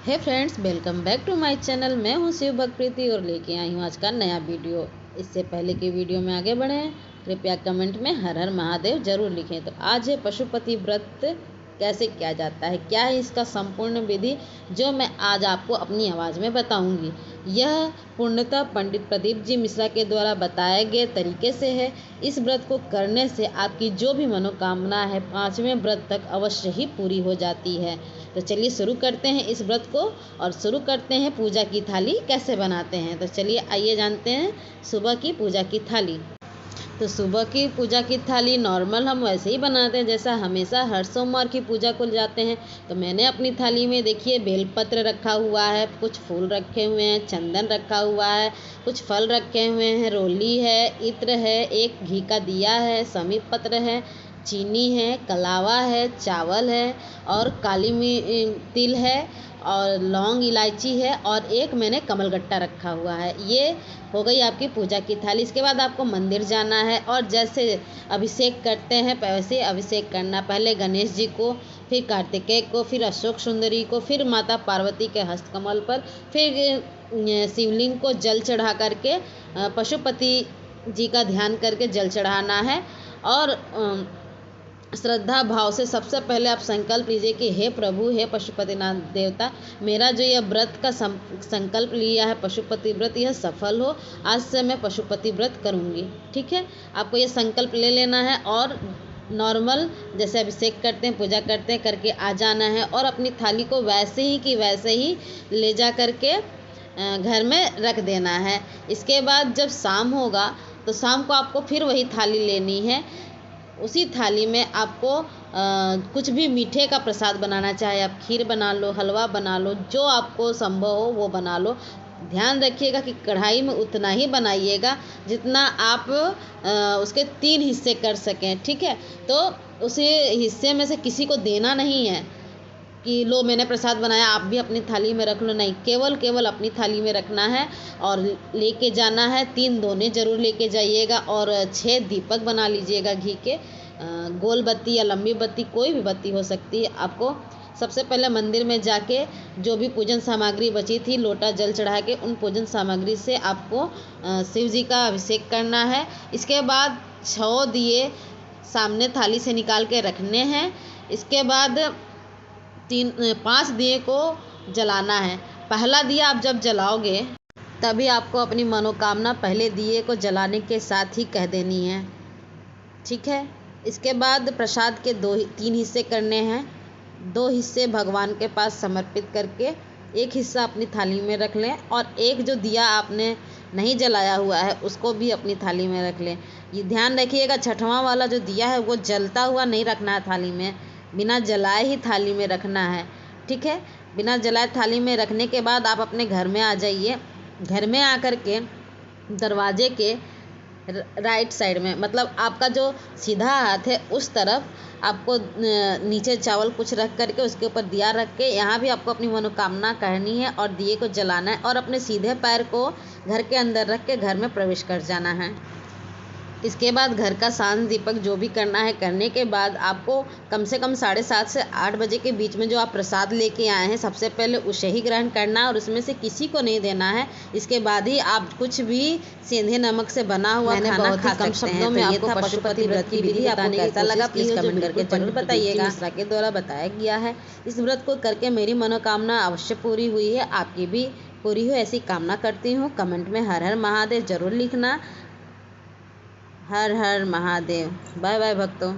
Hey friends, welcome back to my channel. मैं हूं शिव भक्त प्रीति और लेके आई हूं आज का नया वीडियो। इससे पहले की वीडियो में आगे बढ़ें, कृपया कमेंट में हर हर महादेव जरूर लिखें। तो आज है पशुपति व्रत कैसे किया जाता है, क्या है इसका संपूर्ण विधि, जो मैं आज आपको अपनी आवाज़ में बताऊंगी। यह पूर्णतः पंडित प्रदीप जी मिश्रा के द्वारा बताए गए तरीके से है। इस व्रत को करने से आपकी जो भी मनोकामना है 5वें व्रत तक अवश्य ही पूरी हो जाती है। तो चलिए शुरू करते हैं इस व्रत को और शुरू करते हैं पूजा की थाली कैसे बनाते हैं। तो चलिए आइए जानते हैं सुबह की पूजा की थाली। तो सुबह की पूजा की थाली नॉर्मल हम वैसे ही बनाते हैं जैसा हमेशा हर सोमवार की पूजा को जाते हैं। तो मैंने अपनी थाली में देखिए बेलपत्र रखा हुआ है, कुछ फूल रखे हुए हैं, चंदन रखा हुआ है, कुछ फल रखे हुए हैं, रोली है, इत्र है, एक घी का दिया है, समीप पत्र है, चीनी है, कलावा है, चावल है और काली तिल है और लौंग इलायची है और एक मैंने कमलगट्टा रखा हुआ है। ये हो गई आपकी पूजा की थाली। इसके बाद आपको मंदिर जाना है और जैसे अभिषेक करते हैं वैसे अभिषेक करना। पहले गणेश जी को, फिर कार्तिकेय को, फिर अशोक सुंदरी को, फिर माता पार्वती के हस्तकमल पर, फिर शिवलिंग को जल चढ़ा करके पशुपति जी का ध्यान करके जल चढ़ाना है। और श्रद्धा भाव से सबसे पहले आप संकल्प लीजिए कि हे प्रभु, हे पशुपतिनाथ देवता, मेरा जो यह व्रत का संकल्प लिया है पशुपति व्रत, यह सफल हो। आज से मैं पशुपति व्रत करूंगी। ठीक है, आपको यह संकल्प ले लेना है और नॉर्मल जैसे अभिषेक करते हैं, पूजा करते हैं, करके आ जाना है और अपनी थाली को वैसे ही कि वैसे ही ले जा करके घर में रख देना है। इसके बाद जब शाम होगा तो शाम को आपको फिर वही थाली लेनी है। उसी थाली में आपको कुछ भी मीठे का प्रसाद बनाना, चाहे आप खीर बना लो, हलवा बना लो, जो आपको संभव हो वो बना लो। ध्यान रखिएगा कि कढ़ाई में उतना ही बनाइएगा जितना आप उसके 3 हिस्से कर सकें। ठीक है, तो उसी हिस्से में से किसी को देना नहीं है कि लो मैंने प्रसाद बनाया आप भी अपनी थाली में रख लो। नहीं, केवल अपनी थाली में रखना है और लेके जाना है। 3 दोने जरूर लेके जाइएगा और 6 दीपक बना लीजिएगा घी के। गोल बत्ती या लंबी बत्ती, कोई भी बत्ती हो सकती है। आपको सबसे पहले मंदिर में जाके जो भी पूजन सामग्री बची थी, लोटा जल चढ़ा के उन पूजन सामग्री से आपको शिव जी का अभिषेक करना है। इसके बाद 6 दिए सामने थाली से निकाल के रखने हैं। इसके बाद 5 दिए को जलाना है। पहला दिया आप जब जलाओगे तभी आपको अपनी मनोकामना पहले दिए को जलाने के साथ ही कह देनी है। ठीक है, इसके बाद प्रसाद के 3 हिस्से करने हैं। 2 हिस्से भगवान के पास समर्पित करके एक हिस्सा अपनी थाली में रख लें और एक जो दिया आपने नहीं जलाया हुआ है उसको भी अपनी थाली में रख लें। ये ध्यान रखिएगा, 6वां वाला जो दिया है वो जलता हुआ नहीं रखना है थाली में, बिना जलाए ही थाली में रखना है। ठीक है, बिना जलाए थाली में रखने के बाद आप अपने घर में आ जाइए। घर में आकर के दरवाजे के राइट साइड में, मतलब आपका जो सीधा हाथ है उस तरफ आपको नीचे चावल कुछ रख करके उसके ऊपर दिया रख के यहाँ भी आपको अपनी मनोकामना कहनी है और दिए को जलाना है और अपने सीधे पैर को घर के अंदर रख के घर में प्रवेश कर जाना है। इसके बाद घर का सांझ दीपक जो भी करना है करने के बाद आपको कम से कम 7:30 से 8 बजे के बीच में जो आप प्रसाद लेके आए हैं सबसे पहले उसे ही ग्रहण करना है और उसमें से किसी को नहीं देना है। इसके बाद ही आप कुछ भी सेंधे नमक से बना हुआ खाना खा सकते हैं। शब्दों में आपको पशुपति व्रत की विधि आपको कैसा लगा प्लीज कमेंट करके जरूर बताइएगा। मिश्रा के द्वारा बताया गया है। इस व्रत को करके मेरी मनोकामना अवश्य पूरी हुई है, आपकी भी पूरी हो ऐसी कामना करती हूँ। कमेंट में हर हर महादेव जरूर लिखना। हर हर महादेव। बाय बाय भक्तों।